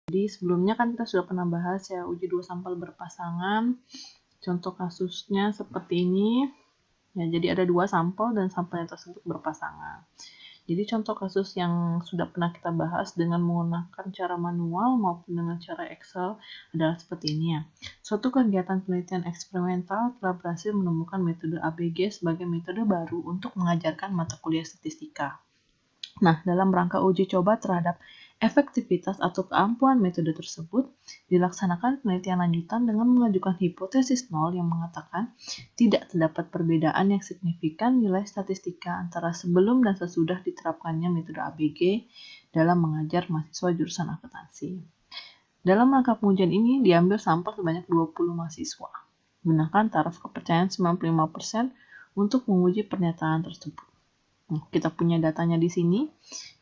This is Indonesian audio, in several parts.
Jadi sebelumnya kan kita sudah pernah bahas ya uji 2 sampel berpasangan. Contoh kasusnya seperti ini. Ya, jadi ada 2 sampel dan sampelnya tersebut berpasangan. Jadi contoh kasus yang sudah pernah kita bahas dengan menggunakan cara manual maupun dengan cara Excel adalah seperti ini ya. Suatu kegiatan penelitian eksperimental telah berhasil menemukan metode ABG sebagai metode baru untuk mengajarkan mata kuliah statistika. Nah, dalam rangka uji coba terhadap efektivitas atau keampuhan metode tersebut, dilaksanakan penelitian lanjutan dengan mengajukan hipotesis nol yang mengatakan tidak terdapat perbedaan yang signifikan nilai statistika antara sebelum dan sesudah diterapkannya metode ABG dalam mengajar mahasiswa jurusan akuntansi. Dalam rangka pengujian ini diambil sampel sebanyak 20 mahasiswa. Gunakan taraf kepercayaan 95% untuk menguji pernyataan tersebut. Kita punya datanya di sini.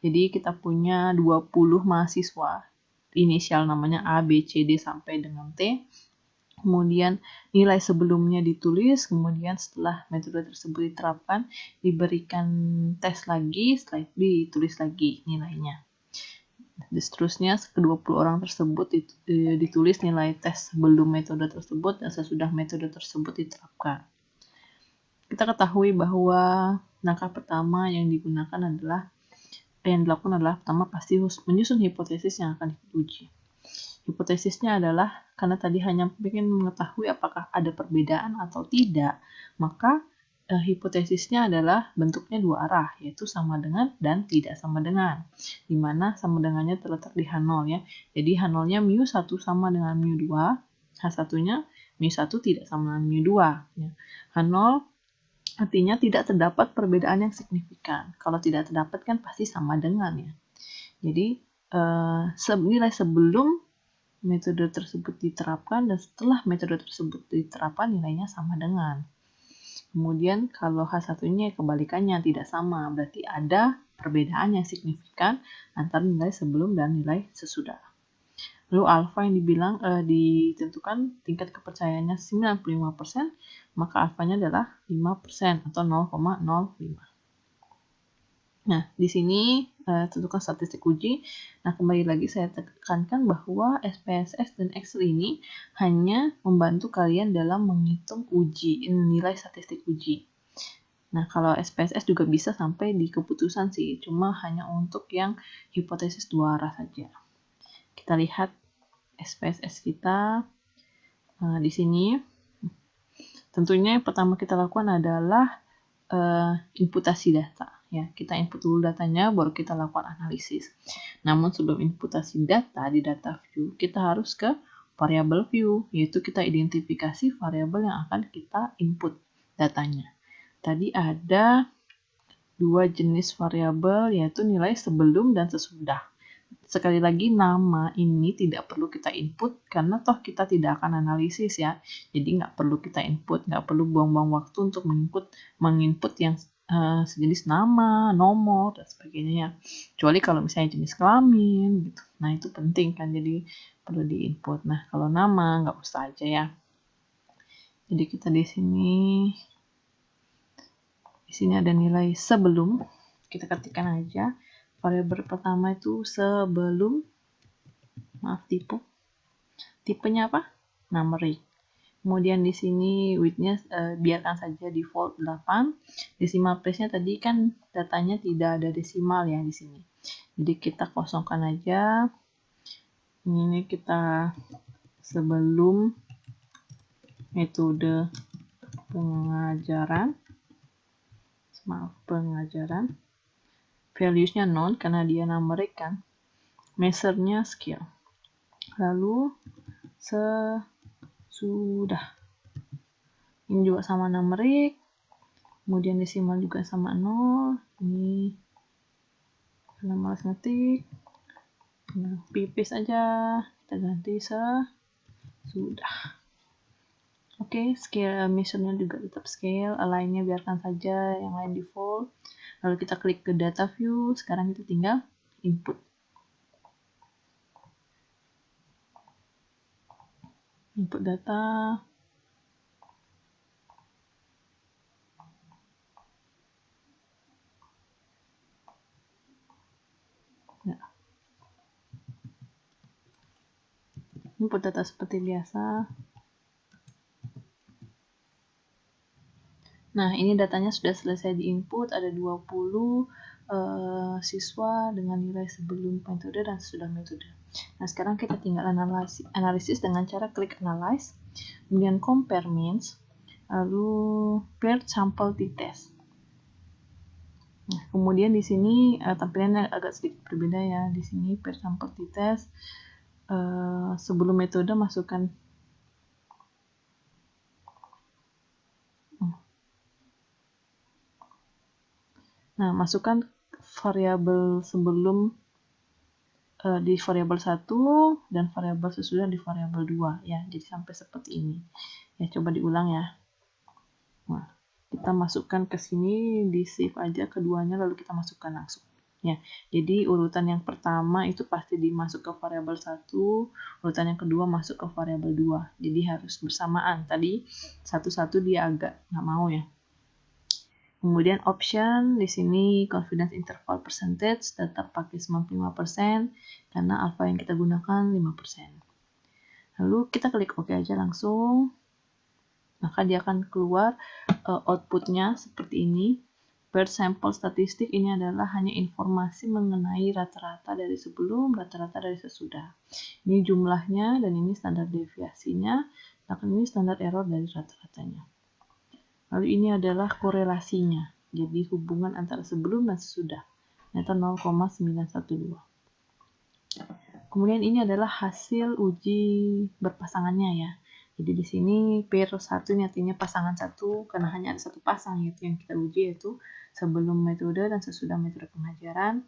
Jadi kita punya 20 mahasiswa. Inisial namanya A, B, C, D sampai dengan T. Kemudian nilai sebelumnya ditulis, kemudian setelah metode tersebut diterapkan, diberikan tes lagi, setelah itu ditulis lagi nilainya. Dan seterusnya, ke-20 orang tersebut ditulis nilai tes sebelum metode tersebut dan sesudah metode tersebut diterapkan. Kita ketahui bahwa langkah pertama yang dilakukan adalah pertama pasti menyusun hipotesis yang akan diuji. Hipotesisnya adalah karena tadi hanya ingin mengetahui apakah ada perbedaan atau tidak, maka hipotesisnya adalah bentuknya dua arah, yaitu sama dengan dan tidak sama dengan. Di mana sama dengannya terletak di H0 ya. Jadi H0-nya mu1 sama dengan mu2, H1-nya mu1 tidak sama dengan mu2. Ya. H0 artinya tidak terdapat perbedaan yang signifikan. Kalau tidak terdapat kan pasti sama dengan ya. Jadi nilai sebelum metode tersebut diterapkan dan setelah metode tersebut diterapkan nilainya sama dengan. Kemudian kalau H1-nya kebalikannya tidak sama, berarti ada perbedaan yang signifikan antara nilai sebelum dan nilai sesudah. Lalu alfa yang ditentukan tingkat kepercayaannya 95%, maka alfanya adalah 5% atau 0,05. Nah, di sini tentukan statistik uji. Nah, kembali lagi saya tekankan bahwa SPSS dan Excel ini hanya membantu kalian dalam menghitung nilai statistik uji. Nah, kalau SPSS juga bisa sampai di keputusan sih, cuma hanya untuk yang hipotesis dua arah saja. Kita lihat SPSS kita di sini. Tentunya yang pertama kita lakukan adalah inputasi data. Ya, kita input dulu datanya, baru kita lakukan analisis. Namun sebelum inputasi data di data view, kita harus ke variable view, yaitu kita identifikasi variabel yang akan kita input datanya. Tadi ada dua jenis variabel, yaitu nilai sebelum dan sesudah. Sekali lagi, nama ini tidak perlu kita input karena toh kita tidak akan analisis ya. Jadi nggak perlu kita input, nggak perlu buang-buang waktu untuk menginput yang sejenis nama, nomor, dan sebagainya. Kecuali kalau misalnya jenis kelamin gitu. Nah, itu penting kan, jadi perlu diinput. Nah, kalau nama nggak usah aja ya. Jadi kita di sini ada nilai sebelum. Kita ketikkan aja. Variabel pertama itu sebelum, tipenya apa? Numeric. Kemudian di sini width-nya biarkan saja default 8. Decimal place-nya tadi kan datanya tidak ada desimal ya di sini. Jadi kita kosongkan aja. Ini kita sebelum metode pengajaran. Values-nya non karena dia numeric kan. Measure-nya scale. Lalu sesudah. Ini juga sama numeric. Kemudian desimal juga sama 0. Ini karena malas ngetik. Nah, pipis aja. Kita ganti sesudah. Oke, scale measure-nya juga tetap scale. Align-nya biarkan saja, yang lain default. Lalu kita klik ke data view. Sekarang kita tinggal input. Input data. Nah. Input data seperti biasa. Nah, ini datanya sudah selesai diinput, ada 20 siswa dengan nilai sebelum metode dan sesudah metode. Nah, sekarang kita tinggal analisis dengan cara klik analyze, kemudian compare means, lalu paired sample t-test. Nah, kemudian di sini tampilannya agak sedikit berbeda ya. Di sini paired sample t-test, sebelum metode masukkan masukkan variabel sebelum di variabel 1 dan variabel sesudah di variabel 2 ya. Jadi sampai seperti ini. Ya, coba diulang ya. Nah, kita masukkan ke sini, di save aja keduanya lalu kita masukkan langsung. Ya, jadi urutan yang pertama itu pasti dimasuk ke variabel 1, urutan yang kedua masuk ke variabel 2. Jadi harus bersamaan. Tadi satu-satu dia agak nggak mau ya. Kemudian option di sini confidence interval percentage tetap pakai 95% karena alpha yang kita gunakan 5%. Lalu kita klik OK aja langsung. Maka dia akan keluar outputnya seperti ini. Per sampel statistik ini adalah hanya informasi mengenai rata-rata dari sebelum, rata-rata dari sesudah. Ini jumlahnya dan ini standar deviasinya, dan ini standar error dari rata-ratanya. Lalu ini adalah korelasinya, jadi hubungan antara sebelum dan sesudah, ternyata 0,912. Kemudian ini adalah hasil uji berpasangannya ya. Jadi di sini pair 1 ini artinya pasangan 1 karena hanya ada satu pasang yaitu yang kita uji yaitu sebelum metode dan sesudah metode pengajaran.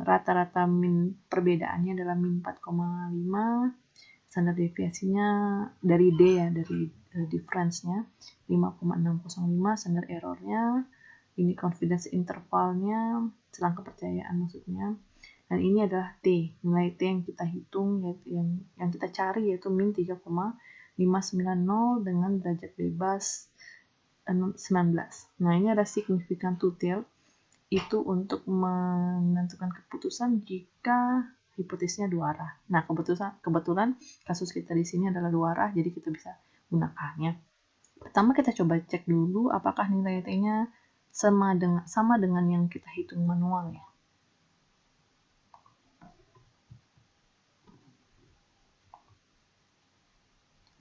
Rata-rata min perbedaannya adalah min 4,5. Standar deviasinya dari D ya, dari difference-nya 5,605, standar errornya, ini confidence intervalnya, selang kepercayaan maksudnya, dan ini adalah T, nilai T yang kita hitung, yaitu yang kita cari yaitu min 3,590 dengan derajat bebas 19. Nah, ini ada significant to tail, itu untuk menentukan keputusan jika hipotesisnya dua arah. Nah, kebetulan kasus kita di sini adalah dua arah, jadi kita bisa gunakannya. Pertama kita coba cek dulu apakah nilai T-nya sama dengan yang kita hitung manual ya.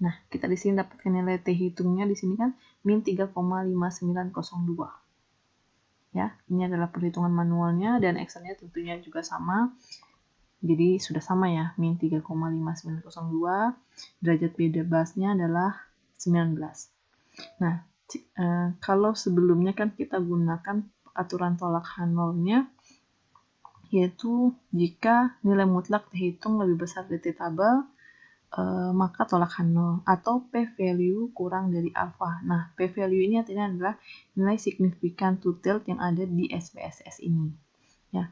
Nah, kita di sini dapatkan nilai T hitungnya di sini kan min 3,5902. Ya, ini adalah perhitungan manualnya dan Excel-nya tentunya juga sama. Jadi sudah sama ya, min 3,5902, derajat bebasnya adalah 19. Nah, kalau sebelumnya kan kita gunakan aturan tolak H0-nya, yaitu jika nilai mutlak dihitung lebih besar dari T-tabel, maka tolak H0 atau p-value kurang dari alpha. Nah, p-value ini artinya adalah nilai signifikan to tilt yang ada di SPSS ini. Ya,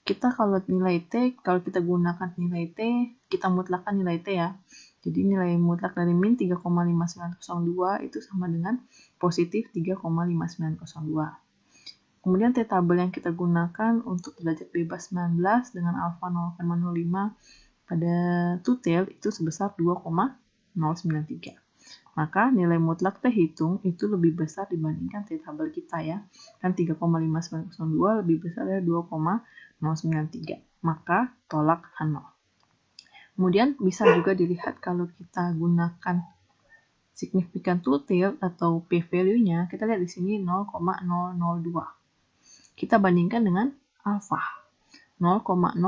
kita kalau nilai T, kalau kita gunakan nilai T, kita mutlakkan nilai T ya. Jadi nilai mutlak dari min 3,5902 itu sama dengan positif 3,5902. Kemudian T-tabel yang kita gunakan untuk derajat bebas 19 dengan alpha 0,05 pada to tail itu sebesar 2,093. Maka nilai mutlak T hitung itu lebih besar dibandingkan T-tabel kita ya. Kan 3,5902 lebih besar dari 2,093. Maka tolak H0. Kemudian bisa juga dilihat kalau kita gunakan signifikan to tail atau p-value-nya, kita lihat di sini 0,002. Kita bandingkan dengan alpha. 0,002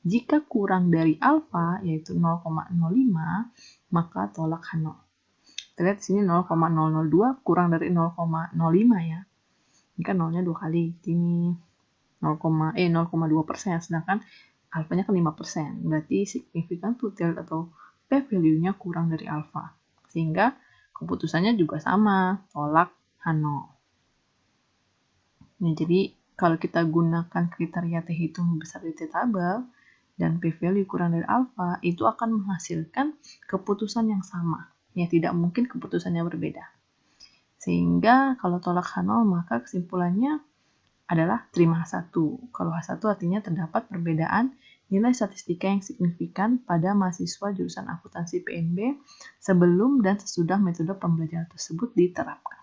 jika kurang dari alpha yaitu 0,05, maka tolak H0. Kita lihat di sini 0,002 kurang dari 0,05 ya. Ini kan nolnya 2 kali. Ini 0,2%, sedangkan alfanya kan 5%. Berarti signifikan to tail atau p-value-nya kurang dari alpha. Sehingga keputusannya juga sama, tolak H0. Nah, jadi kalau kita gunakan kriteria T hitung besar dari T-tabel dan p-value kurang dari alpha, itu akan menghasilkan keputusan yang sama. Ya, tidak mungkin keputusannya berbeda. Sehingga kalau tolak H0, maka kesimpulannya adalah terima H1. Kalau H1 artinya terdapat perbedaan nilai statistika yang signifikan pada mahasiswa jurusan akuntansi PNB sebelum dan sesudah metode pembelajaran tersebut diterapkan.